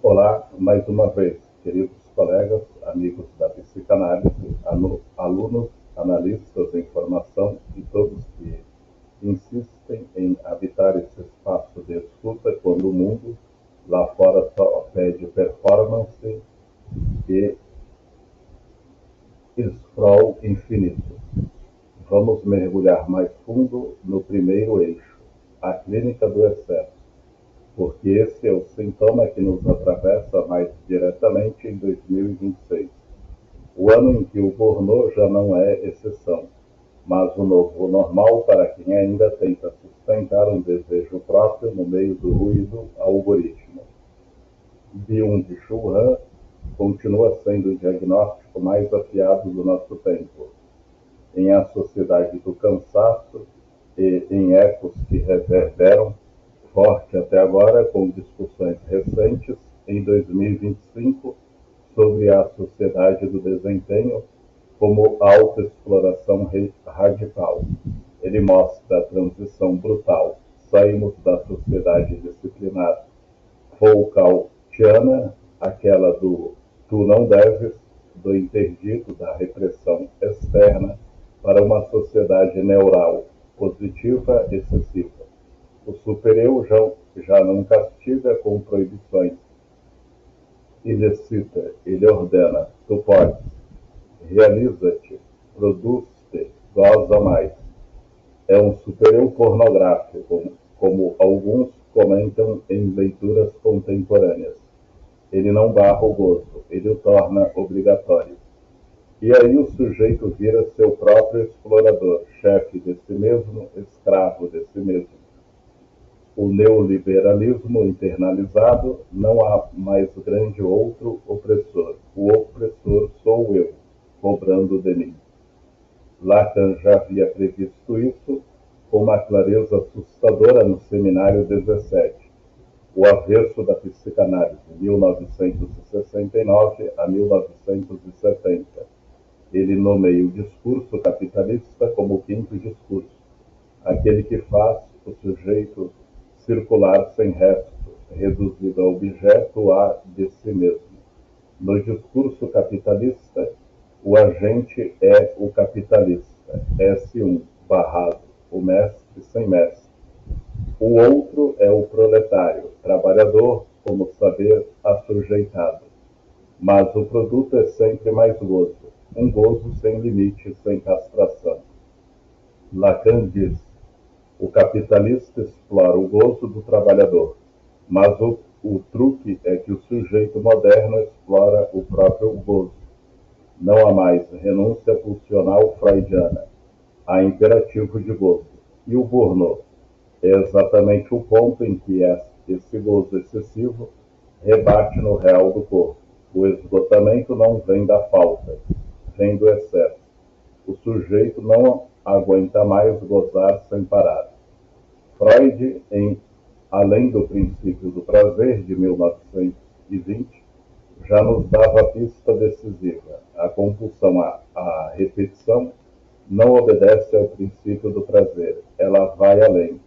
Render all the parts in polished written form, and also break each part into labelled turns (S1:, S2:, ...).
S1: Olá, mais uma vez, queridos colegas, amigos da psicanálise, alunos, analistas em formação e todos que insistem em habitar esse espaço de escuta quando o mundo lá fora só pede performance e scroll infinito. Vamos mergulhar mais fundo no primeiro eixo, a clínica do excesso, porque esse é o sintoma que nos atravessa mais diretamente em 2026. O ano em que o pornô já não é exceção, mas o novo normal para quem ainda tenta sustentar um desejo próprio no meio do ruído algoritmo. Byung-Chul Han continua sendo o diagnóstico mais afiado do nosso tempo. Em A Sociedade do Cansaço e em ecos que reverberam forte até agora, com discussões recentes em 2025 sobre a sociedade do desempenho como autoexploração radical. Ele mostra a transição brutal. Saímos da sociedade disciplinar Foucaultiana, aquela do tu não deves, do interdito, da repressão externa, para uma sociedade neural, positiva, excessiva. O supereu já não castiga com proibições. Ele cita, ele ordena, tu podes, realiza-te, produz-te, goza mais. É um supereu pornográfico, como alguns comentam em leituras contemporâneas. Ele não barra o gozo, ele o torna obrigatório. E aí o sujeito vira seu próprio explorador, chefe de si mesmo, escravo de si mesmo. O neoliberalismo internalizado, não há mais grande outro opressor. O opressor sou eu, cobrando de mim. Lacan já havia previsto isso com uma clareza assustadora no Seminário 17, O Avesso da Psicanálise, 1969 a 1970. Ele nomeia o discurso capitalista como o quinto discurso, aquele que faz o sujeito circular sem resto, reduzido a objeto a de si mesmo. No discurso capitalista, o agente é o capitalista, S1, barrado, o mestre sem mestre. O outro é o proletário, trabalhador, como saber, assujeitado. Mas o produto é sempre mais gozo, um gozo sem limite, sem castração. Lacan diz, o capitalista explora o gozo do trabalhador, mas o truque é que o sujeito moderno explora o próprio gozo. Não há mais renúncia pulsional freudiana, há imperativo de gozo. E o pornô é exatamente o ponto em que esse gozo excessivo rebate no real do corpo. O esgotamento não vem da falta, vem do excesso. O sujeito não aguenta mais gozar sem parar. Freud, em Além do Princípio do Prazer, de 1920, já nos dava a pista decisiva. A compulsão à repetição não obedece ao princípio do prazer, ela vai além.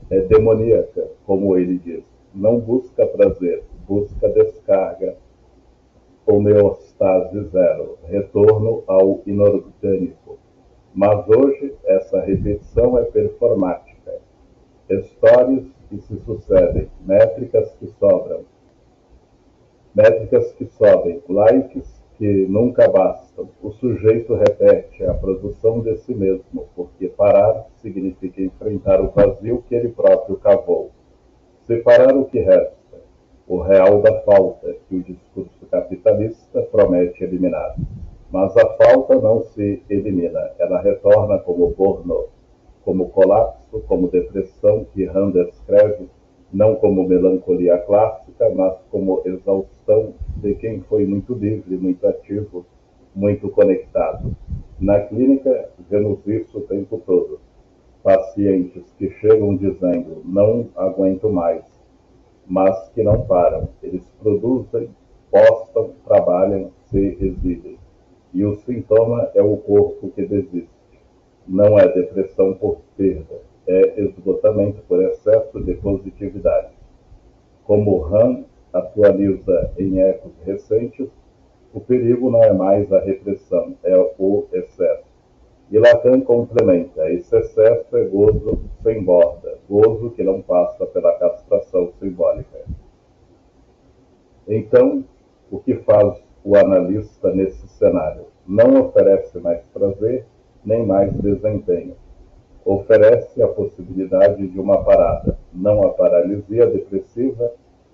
S1: É demoníaca, como ele diz. Não busca prazer, busca descarga, homeostase zero, retorno ao inorgânico. Mas hoje, essa repetição é performática. Stories que se sucedem, métricas que sobem, likes que nunca bastam. O sujeito repete a produção de si mesmo, porque parar significa enfrentar o vazio que ele próprio cavou. Separar o que resta, o real da falta, que o discurso capitalista promete eliminar. Mas a falta não se elimina, ela retorna como pornô, como colapso, como depressão, que Rand escreve, não como melancolia clássica, mas como exaustão de quem foi muito livre, muito ativo, muito conectado. Na clínica, vemos isso o tempo todo. Pacientes que chegam dizendo, não aguento mais, mas que não param. Eles produzem, postam, trabalham, se exibem. E o sintoma é o corpo que desiste. Não é depressão por perda, é esgotamento por excesso de positividade. Como Han atualiza em ecos recentes, o perigo não é mais a repressão, é o excesso. E Lacan complementa: esse excesso é gozo sem borda, gozo que não passa pela castração simbólica. Então, o que faz o analista nesse cenário? Não oferece mais prazer, nem mais desempenho. Oferece a possibilidade de uma parada, não a paralisia depressiva,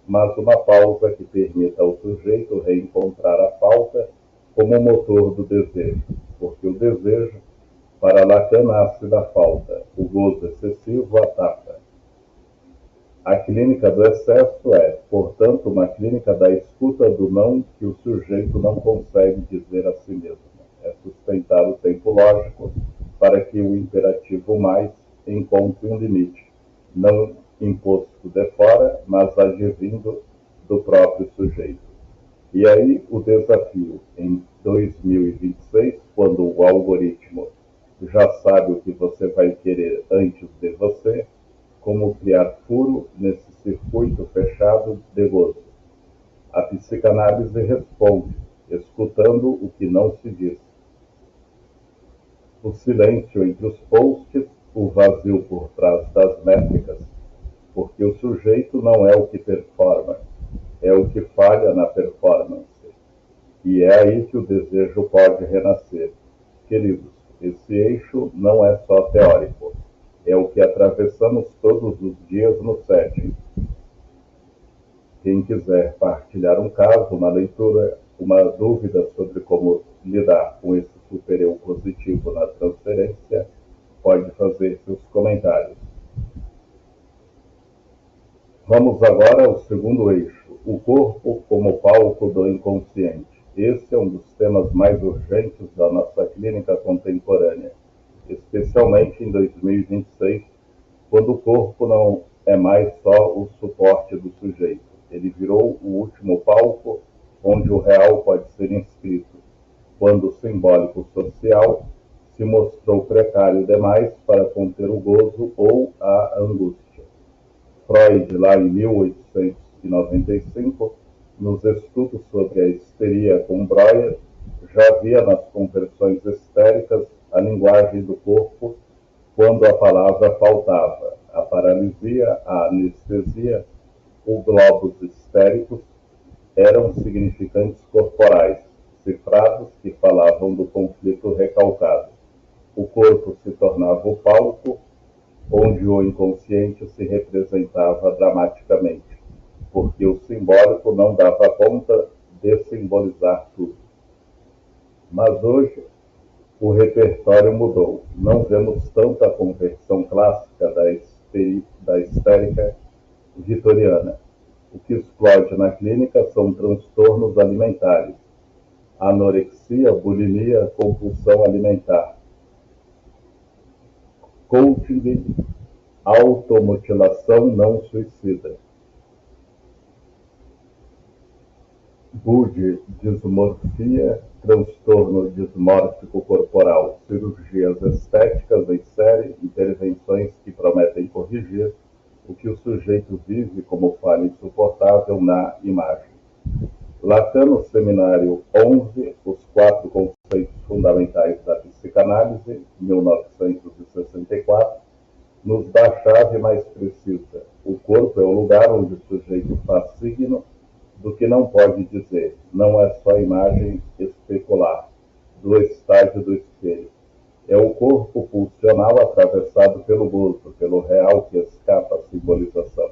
S1: mas uma pausa que permita ao sujeito reencontrar a falta como motor do desejo, porque o desejo, para Lacan, nasce da falta, o gozo excessivo ataca. A clínica do excesso é, portanto, uma clínica da escuta do não que o sujeito não consegue dizer a si mesmo. É sustentar o tempo lógico para que o imperativo mais encontre um limite, não imposto de fora, mas advindo do próprio sujeito. E aí o desafio, em 2026, quando o algoritmo já sabe o que você vai querer antes de você, como criar furo nesse circuito fechado de gozo. A psicanálise responde, escutando o que não se diz. O silêncio entre os posts, o vazio por trás das métricas, porque o sujeito não é o que performa, é o que falha na performance. E é aí que o desejo pode renascer. Queridos, esse eixo não é só teórico, é o que atravessamos todos os dias no setting. Quem quiser partilhar um caso, uma leitura, uma dúvida sobre como lidar com esse super-eu positivo na transferência, pode fazer seus comentários. Vamos agora ao segundo eixo, o corpo como palco do inconsciente. Esse é um dos temas mais urgentes da nossa clínica contemporânea, especialmente em 2026, quando o corpo não é mais só o suporte do sujeito. Ele virou o último palco onde o real pode ser inscrito, quando o simbólico social se mostrou precário demais para conter o gozo ou a angústia. Freud, lá em 1895, nos estudos sobre a histeria com Breuer, já via nas conversões histéricas a linguagem do corpo quando a palavra faltava. A paralisia, a anestesia, os globos histéricos eram significantes corporais, cifrados que falavam do conflito recalcado. O corpo se tornava o palco, onde o inconsciente se representava dramaticamente, porque o simbólico não dava conta de simbolizar tudo. Mas hoje, o repertório mudou. Não vemos tanta conversão clássica da histérica vitoriana. O que explode na clínica são transtornos alimentares, anorexia, bulimia, compulsão alimentar, coaching, automutilação não suicida, BUD, dismorfia, transtorno dismórfico corporal, cirurgias estéticas em série, intervenções que prometem corrigir o que o sujeito vive como falha insuportável na imagem. Lacan, no seminário 11, os 4 conceitos fundamentais da psicanálise, 1964, nos dá a chave mais precisa. O corpo é o lugar onde o sujeito faz signo do que não pode dizer. Não é só imagem especular, do estágio do espelho. É o corpo pulsional atravessado pelo gozo, pelo real que escapa à simbolização.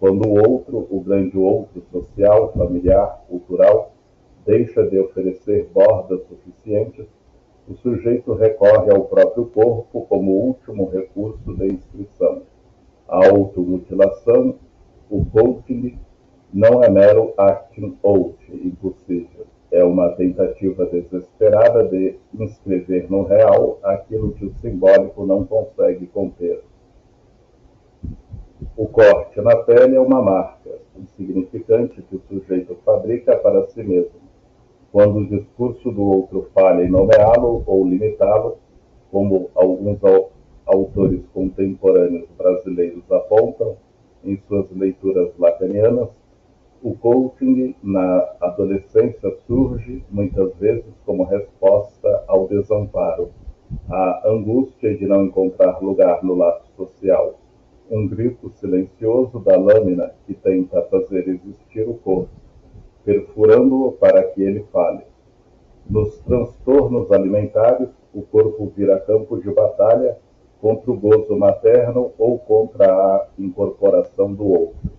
S1: Quando o outro, o grande outro social, familiar, cultural, deixa de oferecer bordas suficientes, o sujeito recorre ao próprio corpo como último recurso de inscrição. A automutilação, o coaching, não é mero acting out, impossível. É uma tentativa desesperada de inscrever no real aquilo que o simbólico não consegue conter. O corte na pele é uma marca, insignificante que o sujeito fabrica para si mesmo. Quando o discurso do outro falha em nomeá-lo ou limitá-lo, como alguns autores contemporâneos brasileiros apontam em suas leituras lacanianas, O coaching na adolescência surge, muitas vezes, como resposta ao desamparo, à angústia de não encontrar lugar no laço social, um grito silencioso da lâmina que tenta fazer existir o corpo, perfurando-o para que ele fale. Nos transtornos alimentares, o corpo vira campo de batalha contra o gozo materno ou contra a incorporação do outro.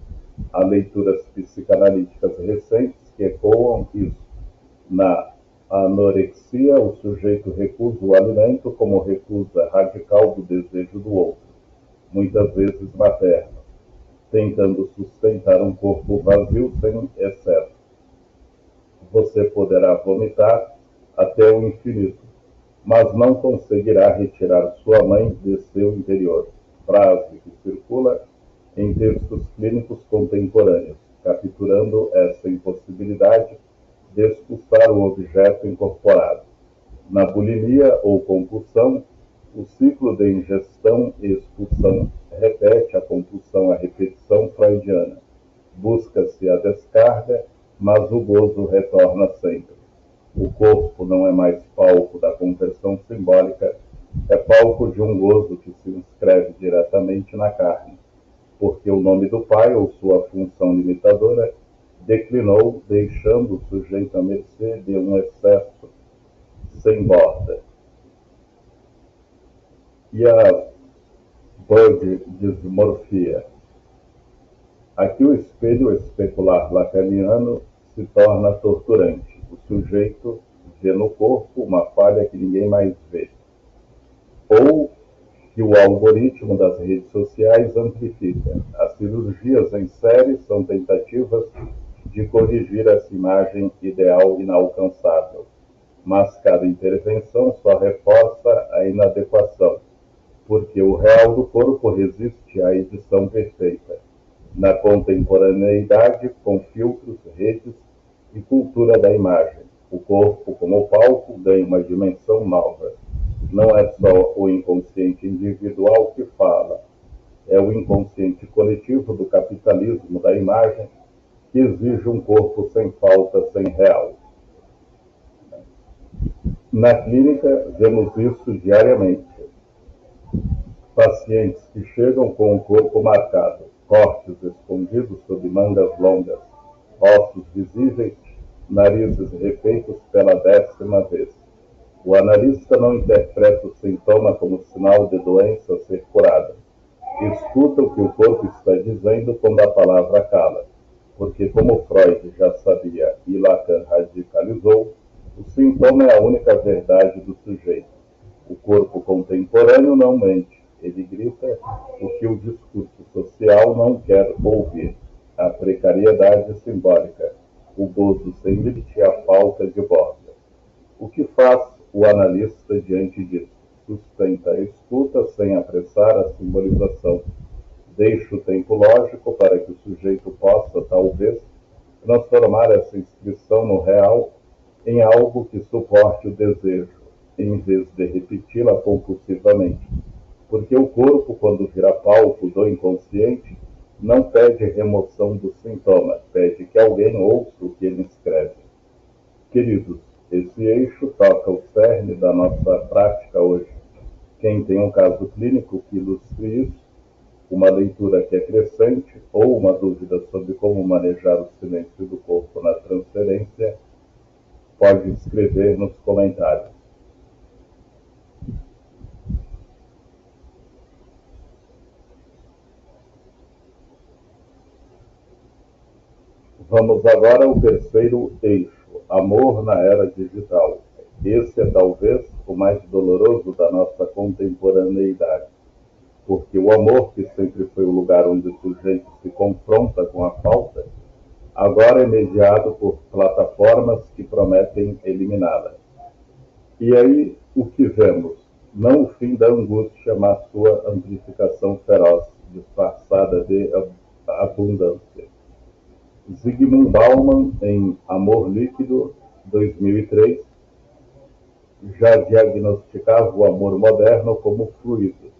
S1: Há leituras psicanalíticas recentes que ecoam isso. Na anorexia, o sujeito recusa o alimento como recusa radical do desejo do outro, muitas vezes materno, tentando sustentar um corpo vazio sem excesso. Você poderá vomitar até o infinito, mas não conseguirá retirar sua mãe de seu interior. Frase que circula em textos clínicos contemporâneos, capturando essa impossibilidade de expulsar o objeto incorporado. Na bulimia ou compulsão, o ciclo de ingestão e expulsão repete a compulsão, a repetição freudiana. Busca-se a descarga, mas o gozo retorna sempre. O corpo não é mais palco da conversão simbólica, é palco de um gozo que se inscreve diretamente na carne, porque o nome do pai ou sua função limitadora declinou, deixando o sujeito à mercê de um excesso sem borda. E a bug dismorfia. Aqui o espelho especular lacaniano se torna torturante. O sujeito vê no corpo uma falha que ninguém mais vê. Ou que o algoritmo das redes sociais amplifica. As cirurgias em série são tentativas de corrigir essa imagem ideal inalcançável, mas cada intervenção só reforça a inadequação, porque o real do corpo resiste à edição perfeita. Na contemporaneidade, com filtros, redes e cultura da imagem, o corpo como palco ganha uma dimensão nova. Não é só o inconsciente individual que fala, é o inconsciente coletivo do capitalismo da imagem que exige um corpo sem falta, sem real. Na clínica, vemos isso diariamente. Pacientes que chegam com o corpo marcado, cortes escondidos sob mangas longas, ossos visíveis, narizes refeitos pela 10ª vez. O analista não interpreta o sintoma como sinal de doença a ser curada. Escuta o que o corpo está dizendo quando a palavra cala, porque como Freud já sabia e Lacan radicalizou, o sintoma é a única verdade do sujeito. O corpo contemporâneo não mente, ele grita o que o discurso social não quer ouvir. A precariedade simbólica, o gozo sem limite e a falta de borda. O que faz o analista diante disso? Sustenta a escuta sem apressar a simbolização. Deixa o tempo lógico para que o sujeito possa, talvez, transformar essa inscrição no real em algo que suporte o desejo, em vez de repeti-la compulsivamente. Porque o corpo, quando vira palco do inconsciente, não pede remoção do sintoma, pede que alguém ouça o que ele escreve. Queridos, esse eixo toca o cerne da nossa prática hoje. Quem tem um caso clínico que ilustre isso, uma leitura que é crescente ou uma dúvida sobre como manejar o silêncio do corpo na transferência, pode escrever nos comentários. Vamos agora ao terceiro eixo, amor na era digital. Esse é talvez o mais doloroso da nossa contemporaneidade, porque o amor, que sempre foi o lugar onde o sujeito se confronta com a falta, agora é mediado por plataformas que prometem eliminá-la. E aí o que vemos? Não o fim da angústia, mas sua amplificação feroz, disfarçada de abundância. Zygmunt Bauman, em Amor Líquido, 2003, já diagnosticava o amor moderno como fluido,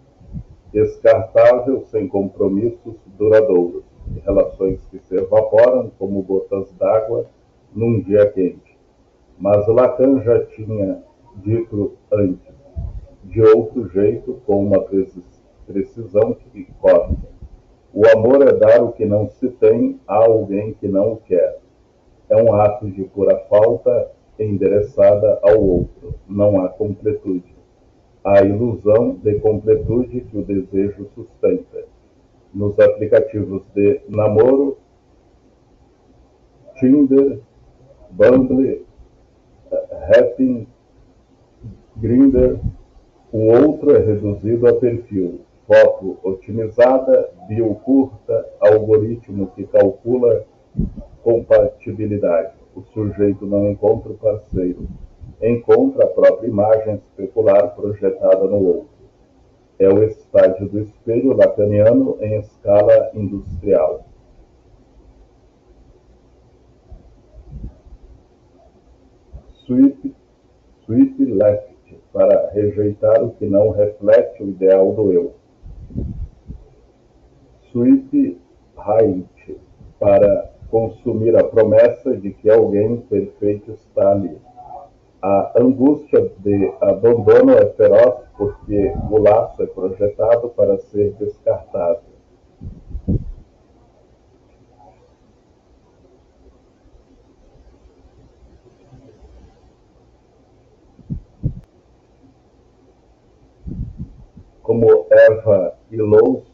S1: descartável, sem compromissos duradouros, relações que se evaporam como gotas d'água num dia quente. Mas Lacan já tinha dito antes, de outro jeito, com uma precisão que corta. O amor é dar o que não se tem a alguém que não o quer. É um ato de pura falta endereçada ao outro. Não há completude. Há ilusão de completude que o desejo sustenta. Nos aplicativos de namoro, Tinder, Bumble, Happn, Grindr, o outro é reduzido a perfil, foto otimizada, bio curta, algoritmo que calcula compatibilidade. O sujeito não encontra o parceiro, encontra a própria imagem especular projetada no outro. É o estágio do espelho lacaniano em escala industrial. Swipe left, para rejeitar o que não reflete o ideal do eu. Swipe right, para consumir a promessa de que alguém perfeito está ali. A angústia de abandono é feroz porque o laço é projetado para ser descartado. Como Eva Illouz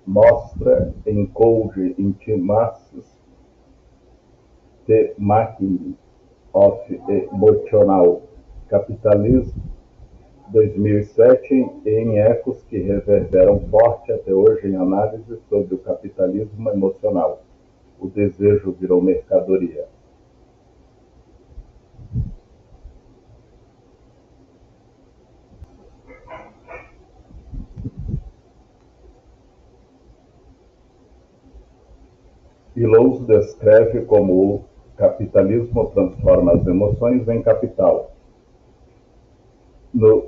S1: mostra em Code Intimacies, The Making of Emotional Capitalism, 2007, em ecos que reverberam forte até hoje em análise sobre o capitalismo emocional. O desejo virou mercadoria. Illouz descreve como o capitalismo transforma as emoções em capital. No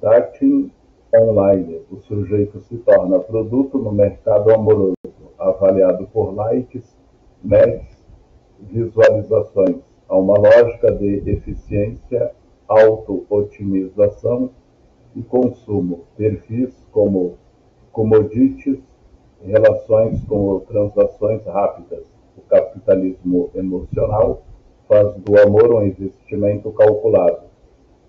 S1: dating online, o sujeito se torna produto no mercado amoroso, avaliado por likes, matches, visualizações. Há uma lógica de eficiência, auto-otimização e consumo, perfis como commodities, relações como transações rápidas. O capitalismo emocional faz do amor um investimento calculado,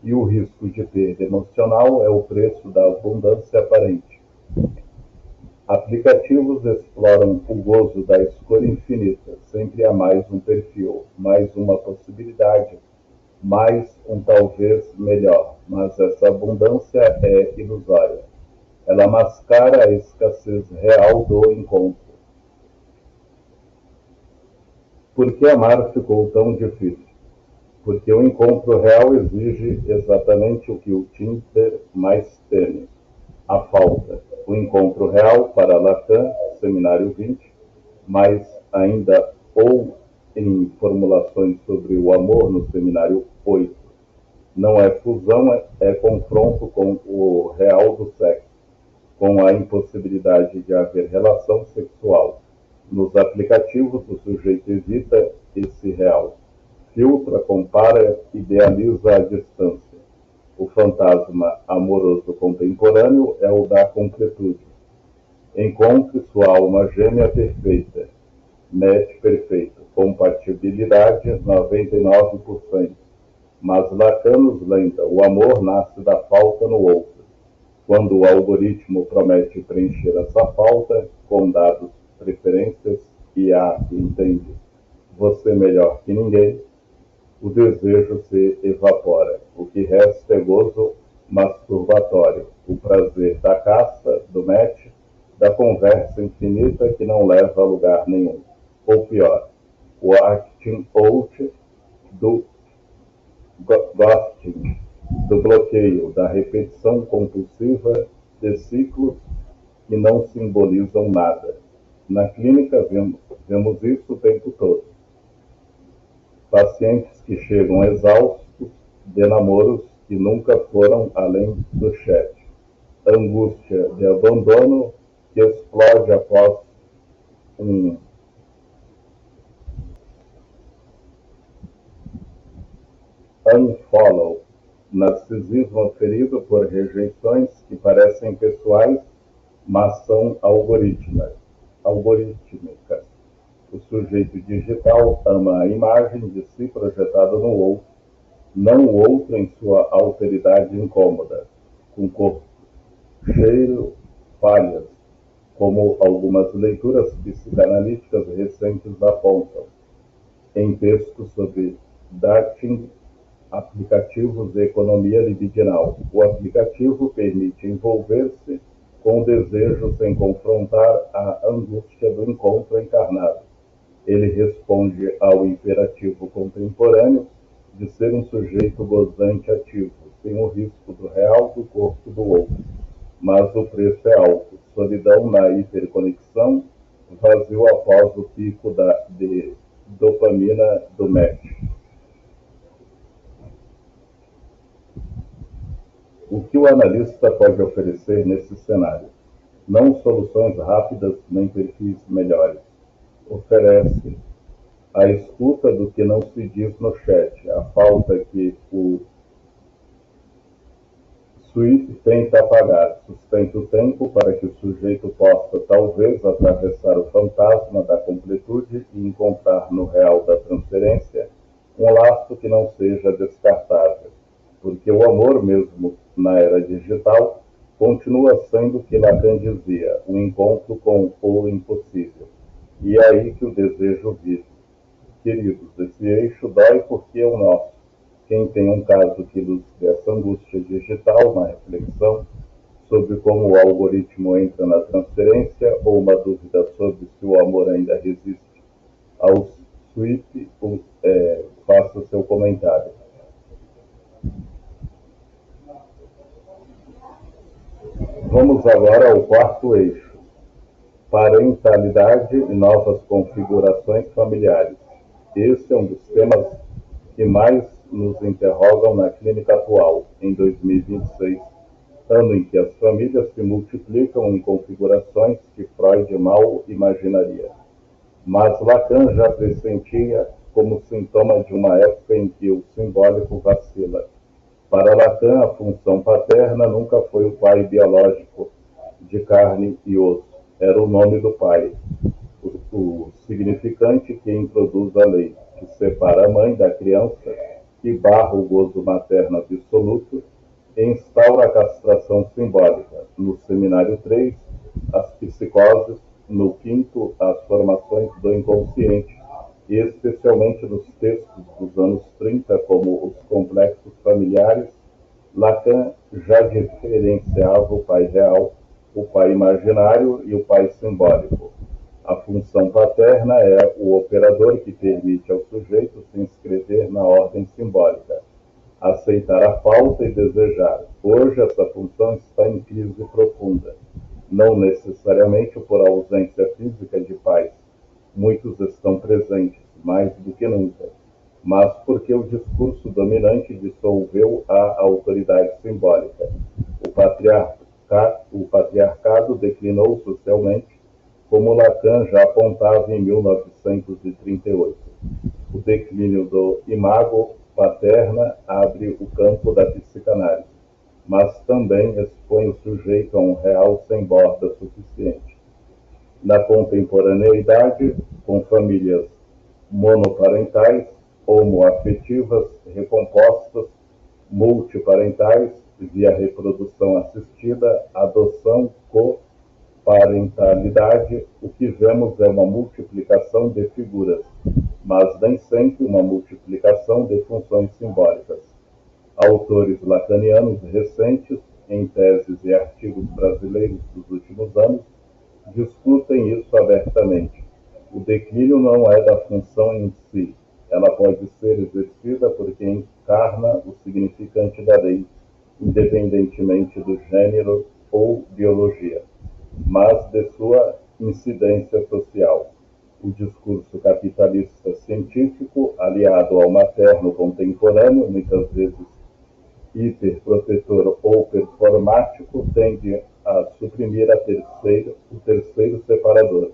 S1: e o risco de perda emocional é o preço da abundância aparente. Aplicativos exploram o gozo da escolha infinita. Sempre há mais um perfil, mais uma possibilidade, mais um talvez melhor, mas essa abundância é ilusória. Ela mascara a escassez real do encontro. Por que amar ficou tão difícil? Porque o encontro real exige exatamente o que o Tinder mais teme: a falta. O encontro real, para Lacan, Seminário 20, mas ainda ou em formulações sobre o amor no Seminário 8. Não é fusão, é confronto com o real do sexo, com a impossibilidade de haver relação sexual. Nos aplicativos, o sujeito evita esse real. Filtra, compara, idealiza a distância. O fantasma amoroso contemporâneo é o da completude. Encontre sua alma gêmea perfeita. Match perfeito. Compatibilidade 99%. Mas Lacan nos lembra, o amor nasce da falta no outro. Quando o algoritmo promete preencher essa falta com dados, preferências e entende você melhor que ninguém, o desejo se evapora. O que resta é gozo masturbatório, o prazer da caça, do match, da conversa infinita que não leva a lugar nenhum. Ou pior, o acting out do ghosting, do bloqueio, da repetição compulsiva de ciclos que não simbolizam nada. Na clínica vemos isso o tempo todo. Pacientes que chegam exaustos de namoros que nunca foram além do chat. Angústia de abandono que explode após um unfollow, narcisismo ferido por rejeições que parecem pessoais, mas são algorítmicas. O sujeito digital ama a imagem de si projetada no outro, não o outro em sua alteridade incômoda, com corpo, cheiro, falhas, como algumas leituras psicanalíticas recentes apontam, em textos sobre dating, aplicativos de economia libidinal. O aplicativo permite envolver-se com o desejo sem confrontar a angústia do encontro encarnado. Ele responde ao imperativo contemporâneo de ser um sujeito gozante ativo, sem o risco do real do corpo do outro. Mas o preço é alto. Solidão na hiperconexão, vazio após o pico de dopamina do match. O que o analista pode oferecer nesse cenário? Não soluções rápidas nem perfis melhores. Oferece a escuta do que não se diz no chat, a falta que o Swift tenta apagar, sustenta o tempo para que o sujeito possa, talvez, atravessar o fantasma da completude e encontrar no real da transferência um laço que não seja descartável, porque o amor, mesmo na era digital, continua sendo o que Lacan dizia, o encontro com o impossível. E é aí que o desejo vive. Queridos, esse eixo dói porque é o nosso. Quem tem um caso que ilustre essa angústia digital, uma reflexão sobre como o algoritmo entra na transferência ou uma dúvida sobre se o amor ainda resiste ao sweep, faça seu comentário. Vamos agora ao quarto eixo, parentalidade e novas configurações familiares. Esse é um dos temas que mais nos interrogam na clínica atual, em 2026, ano em que as famílias se multiplicam em configurações que Freud mal imaginaria. Mas Lacan já pressentia como sintoma de uma época em que o simbólico vacila. Para Lacan, a função paterna nunca foi o pai biológico de carne e osso, era o nome do pai, o significante que introduz a lei, que separa a mãe da criança, que barra o gozo materno absoluto e instaura a castração simbólica. No seminário 3, as psicoses, no quinto, as formações do inconsciente, e especialmente nos textos dos anos 30, como os complexos familiares, Lacan já diferenciava o pai real, o pai imaginário e o pai simbólico. A função paterna é o operador que permite ao sujeito se inscrever na ordem simbólica, aceitar a falta e desejar. Hoje essa função está em crise profunda, não necessariamente por ausência física de pais, muitos estão presentes, mais do que nunca, mas porque o discurso dominante dissolveu a autoridade simbólica. O patriarcado declinou socialmente, como Lacan já apontava em 1938. O declínio do imago paterna abre o campo da psicanálise, mas também expõe o sujeito a um real sem borda suficiente. Na contemporaneidade, com famílias monoparentais, homoafetivas, recompostas, multiparentais, via reprodução assistida, adoção, coparentalidade, o que vemos é uma multiplicação de figuras, mas nem sempre uma multiplicação de funções simbólicas. Autores lacanianos recentes, em teses e artigos brasileiros dos últimos anos, discutem isso abertamente. O declínio não é da função em si, ela pode ser exercida por quem encarna o significante da lei, independentemente do gênero ou biologia, mas de sua incidência social. O discurso capitalista científico, aliado ao materno contemporâneo, muitas vezes hiperprotetor ou performático, tende a suprimir o terceiro separador,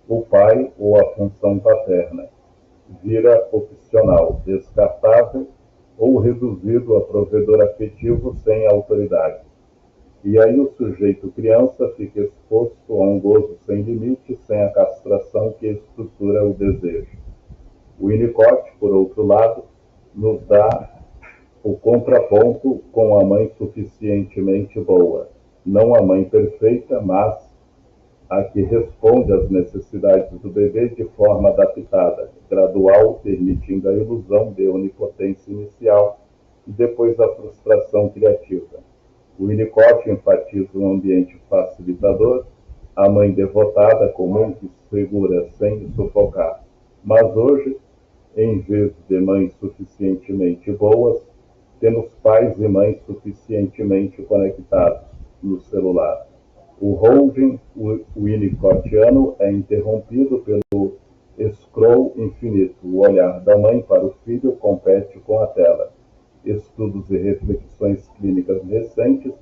S1: o pai ou a função paterna. Vira opcional, descartável, ou reduzido a provedor afetivo sem autoridade. E aí o sujeito criança fica exposto a um gozo sem limite, sem a castração que estrutura o desejo. O Winnicott, por outro lado, nos dá o contraponto com a mãe suficientemente boa. Não a mãe perfeita, mas a que responde às necessidades do bebê de forma adaptada, gradual, permitindo a ilusão de onipotência inicial e depois a frustração criativa. O Winnicott enfatiza um ambiente facilitador, a mãe devotada comum que segura sem sufocar. Mas hoje, em vez de mães suficientemente boas, temos pais e mães suficientemente conectados no celular. O holding winnicottiano é interrompido pelo scroll infinito. O olhar da mãe para o filho compete com a tela. Estudos e reflexões clínicas recentes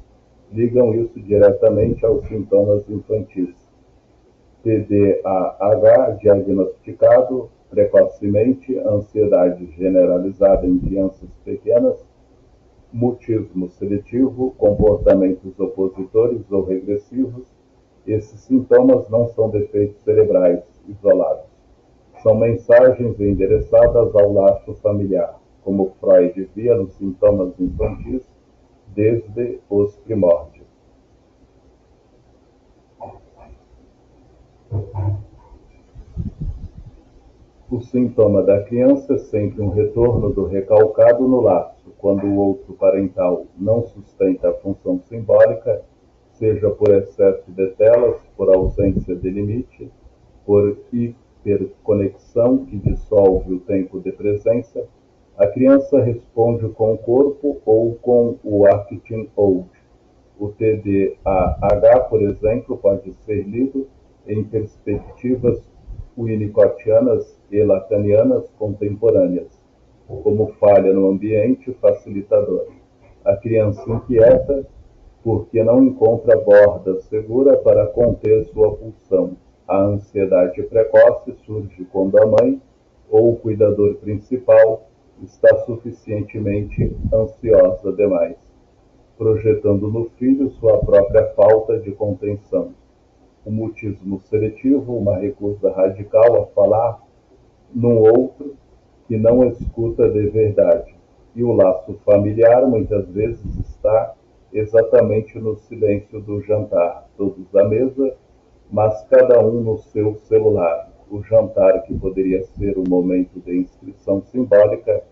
S1: ligam isso diretamente aos sintomas infantis. TDAH diagnosticado precocemente, ansiedade generalizada em crianças pequenas, mutismo seletivo, comportamentos opositores ou regressivos. Esses sintomas não são defeitos cerebrais isolados. São mensagens endereçadas ao laço familiar, como Freud via nos sintomas infantis desde os primórdios. O sintoma da criança é sempre um retorno do recalcado no laço, quando o outro parental não sustenta a função simbólica, seja por excesso de telas, por ausência de limite, por hiperconexão que dissolve o tempo de presença. A criança responde com o corpo ou com o acting out. O TDAH, por exemplo, pode ser lido em perspectivas winnicottianas e lacanianas contemporâneas, como falha no ambiente facilitador. A criança inquieta porque não encontra borda segura para conter sua pulsão. A ansiedade precoce surge quando a mãe ou o cuidador principal está suficientemente ansiosa demais, projetando no filho sua própria falta de contenção. O mutismo seletivo, uma recusa radical a falar num outro que não escuta de verdade. E o laço familiar muitas vezes está exatamente no silêncio do jantar, todos à mesa, mas cada um no seu celular. O jantar, que poderia ser um momento de inscrição simbólica,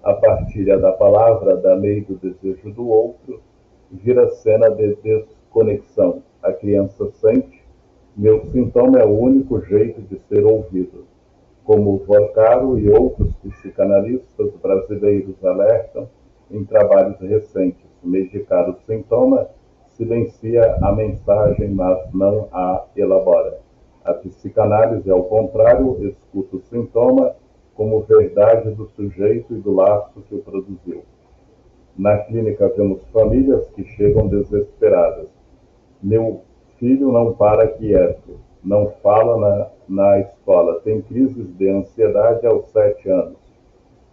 S1: a partilha da palavra, da lei do desejo do outro, vira cena de desconexão. A criança sente: meu sintoma é o único jeito de ser ouvido. Como Vorcaro e outros psicanalistas brasileiros alertam em trabalhos recentes, medicar o sintoma silencia a mensagem, mas não a elabora. A psicanálise, ao contrário, escuta o sintoma como verdade do sujeito e do laço que o produziu. Na clínica vemos famílias que chegam desesperadas. Meu filho não para quieto, não fala na escola, tem crises de ansiedade aos 7 anos.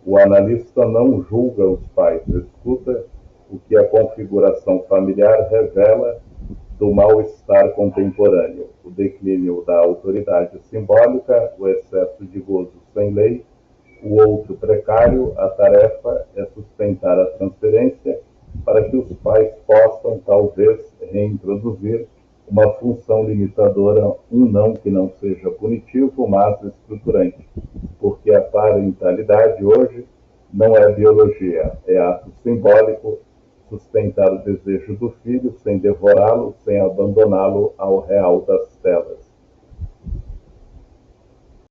S1: O analista não julga os pais, escuta o que a configuração familiar revela do mal-estar contemporâneo, o declínio da autoridade simbólica, o excesso de gozo sem lei, o outro precário. A tarefa é sustentar a transferência para que os pais possam, talvez, reintroduzir uma função limitadora, um não que não seja punitivo, mas estruturante, porque a parentalidade hoje não é biologia, é ato simbólico, sustentar o desejo do filho sem devorá-lo, sem abandoná-lo ao real das telas.